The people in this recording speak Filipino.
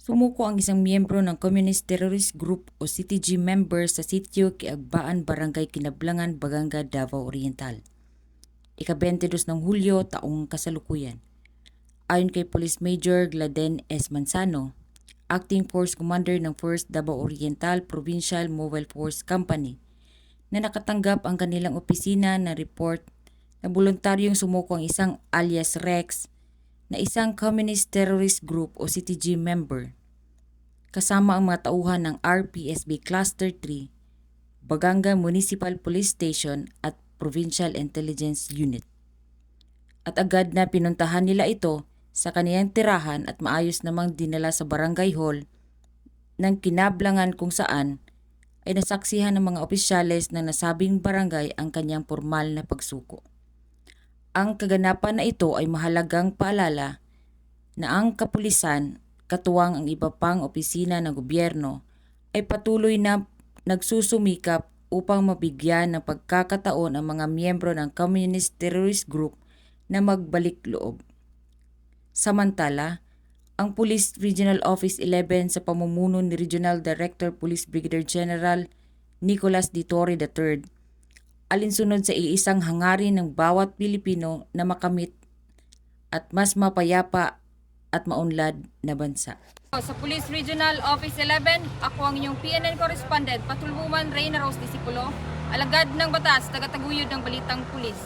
Sumuko ang isang miyembro ng Communist Terrorist Group o CTG member sa sitio Kiagbaan, Barangay Kinablangan, Baganga, Davao Oriental. Ika-22 ng Hulyo taong kasalukuyan. Ayon kay Police Major Gladen S. Manzano, Acting Force Commander ng 1st Davao Oriental Provincial Mobile Force Company, na nakatanggap ang kanilang opisina na report na voluntaryong sumuko ang isang alias Rex na isang Communist Terrorist Group o CTG member, kasama ang mga tauhan ng RPSB Cluster 3, Baganga Municipal Police Station at Provincial Intelligence Unit. At agad na pinuntahan nila ito sa kaniyang tirahan at maayos namang dinala sa barangay hall ng Kinablangan, kung saan ay nasaksihan ng mga opisyales ng nasabing barangay ang kanyang formal na pagsuko. Ang kaganapan na ito ay mahalagang paalala na ang kapulisan, katuwang ang iba pang opisina ng gobyerno, ay patuloy na nagsusumikap upang mabigyan ng pagkakataon ang mga miyembro ng Communist Terrorist Group na magbalik loob. Samantala, ang Police Regional Office 11 sa pamumuno ni Regional Director Police Brigadier General Nicolas D. Torre III, alinsunod sa iisang hangarin ng bawat Pilipino na makamit at mas mapayapa at maunlad na bansa. Sa Police Regional Office 11, ako ang inyong PNN correspondent, Patulbuman Reyna Rose Disipulo, alagad ng batas, tagataguyod ng balitang pulis.